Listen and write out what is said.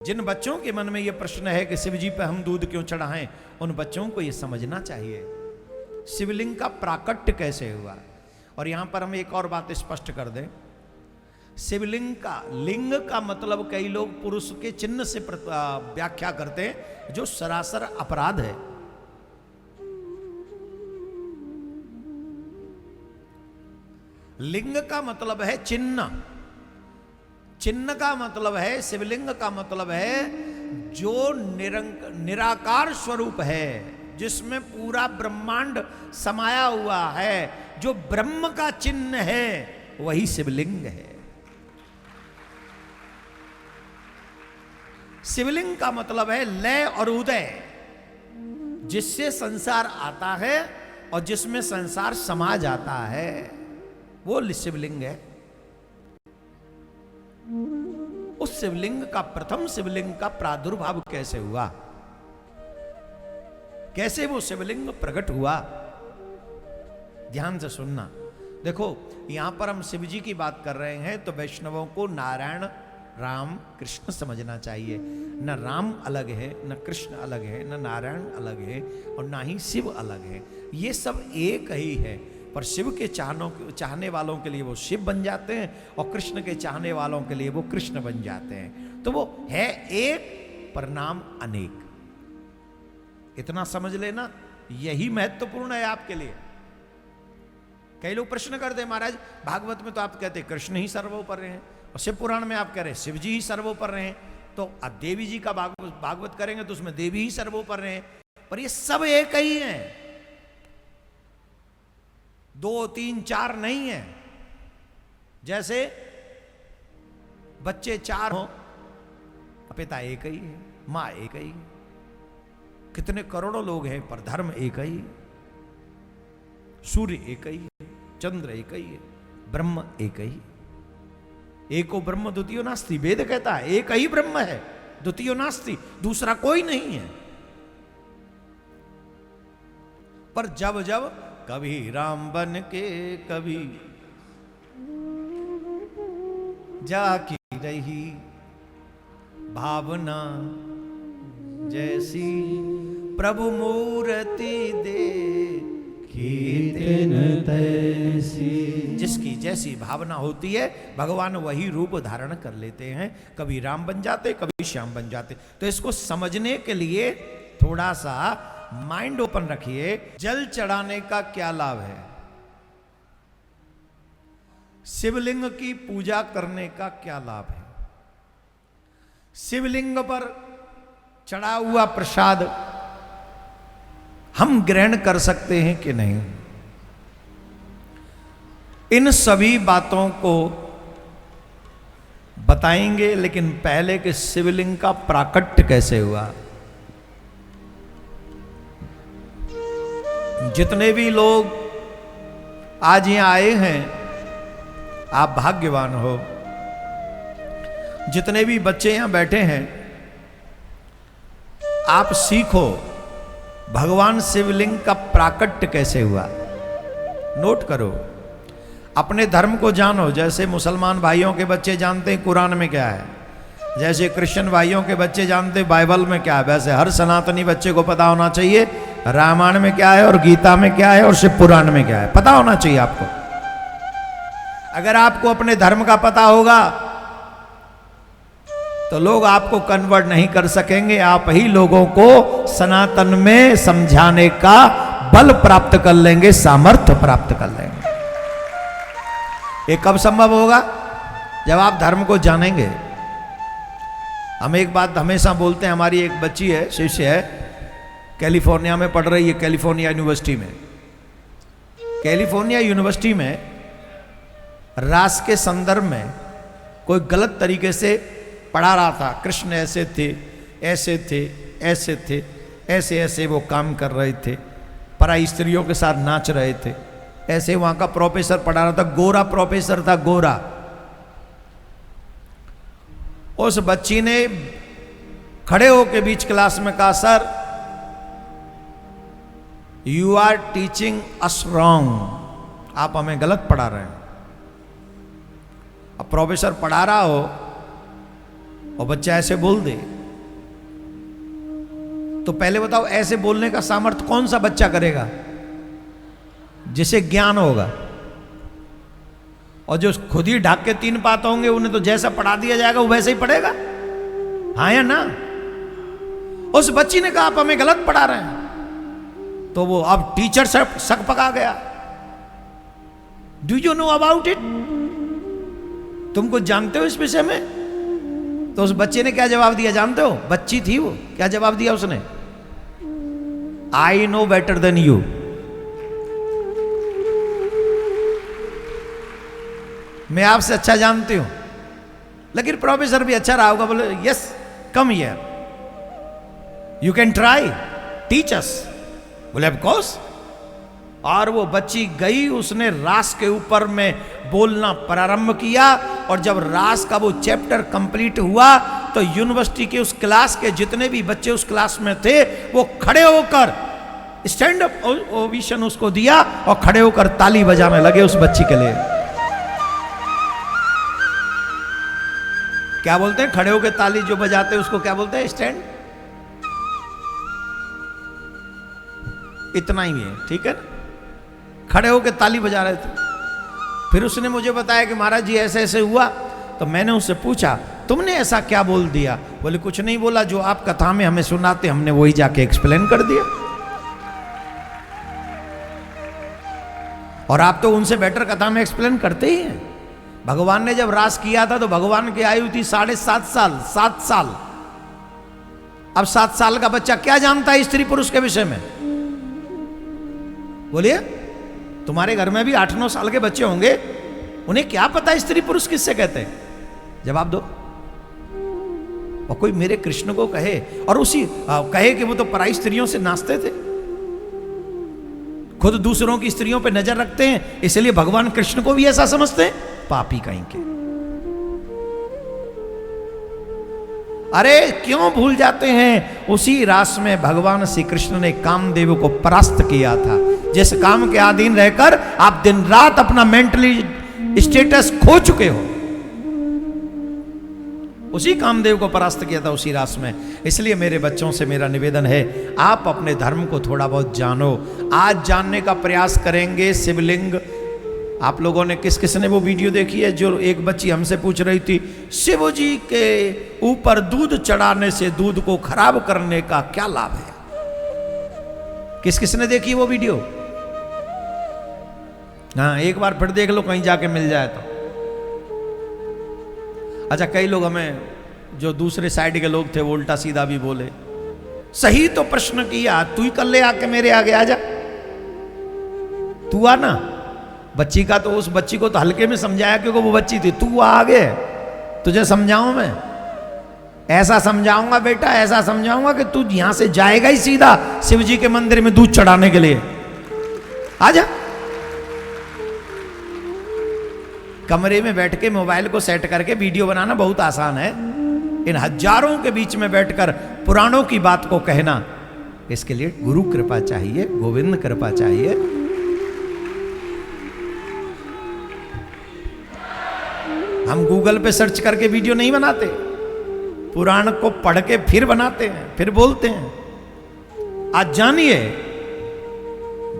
जिन बच्चों के मन में यह प्रश्न है कि शिव जी पे हम दूध क्यों चढ़ाएं, उन बच्चों को यह समझना चाहिए शिवलिंग का प्राकट्य कैसे हुआ। और यहां पर हम एक और बात स्पष्ट कर दें, शिवलिंग का लिंग का मतलब कई लोग पुरुष के चिन्ह से व्याख्या करते हैं, जो सरासर अपराध है। लिंग का मतलब है चिन्ह, चिन्ह का मतलब है, शिवलिंग का मतलब है जो निराकार स्वरूप है, जिसमें पूरा ब्रह्मांड समाया हुआ है, जो ब्रह्म का चिन्ह है, वही शिवलिंग है। शिवलिंग का मतलब है लय और उदय, जिससे संसार आता है और जिसमें संसार समा जाता है, वो शिवलिंग है। उस शिवलिंग का, प्रथम शिवलिंग का प्रादुर्भाव कैसे हुआ, कैसे वो शिवलिंग प्रकट हुआ, ध्यान से सुनना। देखो यहां पर हम शिव जी की बात कर रहे हैं, तो वैष्णवों को नारायण राम कृष्ण समझना चाहिए। न राम अलग है, न कृष्ण अलग है, न नारायण अलग है, और ना ही शिव अलग है। ये सब एक ही है, पर शिव के चाहने वालों के लिए वो शिव बन जाते हैं, और कृष्ण के चाहने वालों के लिए वो कृष्ण बन जाते हैं। तो वो है एक पर नाम अनेक। इतना समझ लेना, यही महत्वपूर्ण है आपके लिए। कई लोग प्रश्न करते हैं, महाराज भागवत में तो आप कहते कृष्ण ही सर्वोपरि हैं, और शिव पुराण में आप कह रहे हैं शिव जी ही सर्वोपरि हैं, तो अब देवी जी का भागवत करेंगे तो उसमें देवी ही सर्वोपरि हैं। पर ये सब एक ही हैं, 2 3 4 नहीं है। जैसे बच्चे 4 हो, पिता एक ही है, मां एक ही है, कितने करोड़ों लोग हैं, पर धर्म एक ही है, सूर्य एक ही है, चंद्र एक ही है, ब्रह्म एक ही। एको ब्रह्म द्वितीयो नास्ति, वेद कहता है एक ही ब्रह्म है, द्वितीयो नास्ति, दूसरा कोई नहीं है। पर जब जब कभी राम बन के कभी जाकी रही भावना जैसी, प्रभु मूर्ति देखी तिन तैसी। जिसकी जैसी भावना होती है, भगवान वही रूप धारण कर लेते हैं। कभी राम बन जाते, कभी श्याम बन जाते। तो इसको समझने के लिए थोड़ा सा माइंड ओपन रखिए। जल चढ़ाने का क्या लाभ है, शिवलिंग की पूजा करने का क्या लाभ है, शिवलिंग पर चढ़ा हुआ प्रसाद हम ग्रहण कर सकते हैं कि नहीं, इन सभी बातों को बताएंगे। लेकिन पहले कि शिवलिंग का प्राकट्य कैसे हुआ। जितने भी लोग आज यहां आए हैं, आप भाग्यवान हो। जितने भी बच्चे यहां बैठे हैं, आप सीखो भगवान शिवलिंग का प्राकट्य कैसे हुआ। नोट करो, अपने धर्म को जानो। जैसे मुसलमान भाइयों के बच्चे जानते हैं कुरान में क्या है, जैसे क्रिश्चियन भाइयों के बच्चे जानते हैं बाइबल में क्या है, वैसे हर सनातनी बच्चे को पता होना चाहिए रामायण में क्या है, और गीता में क्या है, और शिव पुराण में क्या है, पता होना चाहिए आपको। अगर आपको अपने धर्म का पता होगा तो लोग आपको कन्वर्ट नहीं कर सकेंगे। आप ही लोगों को सनातन में समझाने का बल प्राप्त कर लेंगे, सामर्थ्य प्राप्त कर लेंगे। ये कब संभव होगा, जब आप धर्म को जानेंगे। हम एक बात हमेशा बोलते हैं, हमारी एक बच्ची है, शिष्य है, कैलिफोर्निया में पढ़ रही है, कैलिफोर्निया यूनिवर्सिटी में। कैलिफोर्निया यूनिवर्सिटी में रास के संदर्भ में कोई गलत तरीके से पढ़ा रहा था। कृष्ण ऐसे थे, ऐसे थे, ऐसे थे, ऐसे ऐसे वो काम कर रहे थे, पराई स्त्रियों के साथ नाच रहे थे, ऐसे वहां का प्रोफेसर पढ़ा रहा था, गोरा प्रोफेसर था, गोरा। उस बच्ची ने खड़े होकर बीच क्लास में कहा, sir you are teaching us wrong, आप हमें गलत पढ़ा रहे हैं। अब प्रोफेसर पढ़ा रहा हो और बच्चा ऐसे बोल दे, तो पहले बताओ ऐसे बोलने का सामर्थ्य कौन सा बच्चा करेगा? जिसे ज्ञान होगा। और जो खुद ही ढाक के 3 पात होंगे, उन्हें तो जैसा पढ़ा दिया जाएगा वो वैसे ही पढ़ेगा। हाँ या ना? उस बच्ची ने कहा आप हमें गलत पढ़ा रहे हैं, तो वो अब टीचर शक पका गया। Do you know about it? तुम कुछ जानते हो इस विषय में? तो उस बच्चे ने क्या जवाब दिया जानते हो? बच्ची थी वो, क्या जवाब दिया उसने? I know better than you. मैं आपसे अच्छा जानती हूं। लेकिन प्रोफेसर भी अच्छा रहा होगा, बोले yes come here, you can try, teach us. बोले ऑफ कोर्स। और वो बच्ची गई, उसने रास के ऊपर में बोलना प्रारंभ किया, और जब रास का वो चैप्टर कंप्लीट हुआ तो यूनिवर्सिटी के उस क्लास के जितने भी बच्चे उस क्लास में थे, वो खड़े होकर स्टैंड अप ओवेशन उसको दिया और खड़े होकर ताली बजाने लगे उस बच्ची के लिए। क्या बोलते हैं? खड़े होकर ताली जो बजाते हैं उसको क्या बोलते हैं? स्टैंड। इतना ही है, ठीक है ना? खड़े होकर ताली बजा रहे थे। फिर उसने मुझे बताया कि महाराज जी ऐसे ऐसे हुआ। तो मैंने उससे पूछा तुमने ऐसा क्या बोल दिया? बोले कुछ नहीं बोला, जो आप कथा में हमें सुनाते हमने वही जाके एक्सप्लेन कर दिया। और आप तो उनसे बेटर कथा में एक्सप्लेन करते ही हैं। भगवान ने जब रास किया था तो भगवान की आयु थी 7.5 साल, 7 साल। अब 7 साल का बच्चा क्या जानता है स्त्री पुरुष के विषय में? बोलिए, तुम्हारे घर में भी 8-9 साल के बच्चे होंगे, उन्हें क्या पता स्त्री पुरुष किससे कहते हैं? जवाब दो। और कोई मेरे कृष्ण को कहे और उसी कहे कि वो तो पराई स्त्रियों से नाचते थे, खुद दूसरों की स्त्रियों पे नजर रखते हैं, इसलिए भगवान कृष्ण को भी ऐसा समझते हैं? पापी कहीं के। अरे क्यों भूल जाते हैं? उसी रास में भगवान श्री कृष्ण ने कामदेव को परास्त किया था, जिस काम के अधीन रहकर आप दिन रात अपना मेंटली स्टेटस खो चुके हो। उसी कामदेव को परास्त किया था उसी रास में। इसलिए मेरे बच्चों से मेरा निवेदन है, आप अपने धर्म को थोड़ा बहुत जानो। आज जानने का प्रयास करेंगे शिवलिंग। आप लोगों ने किस किस ने वो वीडियो देखी है? जो एक बच्ची हमसे पूछ रही थी, शिव जी के ऊपर दूध चढ़ाने से दूध को खराब करने का क्या लाभ है? किस किस ने देखी वो वीडियो? हाँ, एक बार फिर देख लो, कहीं जाके मिल जाए तो। अच्छा, कई लोग हमें, जो दूसरे साइड के लोग थे, वो उल्टा सीधा भी बोले। सही तो प्रश्न किया, तू ही कर ले, आके मेरे आगे आ जा, तू आ ना। बच्ची का तो, उस बच्ची को तो हल्के में समझाया क्योंकि वो बच्ची थी। तू आगे, तुझे समझाऊं मैं? ऐसा समझाऊंगा बेटा, ऐसा समझाऊंगा कि तू यहां से जाएगा ही सीधा शिव जी के मंदिर में दूध चढ़ाने के लिए। आजा। कमरे में बैठ के मोबाइल को सेट करके वीडियो बनाना बहुत आसान है। इन हजारों के बीच में बैठकर पुराणों की बात को कहना, इसके लिए गुरु कृपा चाहिए, गोविंद कृपा चाहिए। हम गूगल पे सर्च करके वीडियो नहीं बनाते, पुराण को पढ़ के फिर बनाते हैं, फिर बोलते हैं। आज जानिए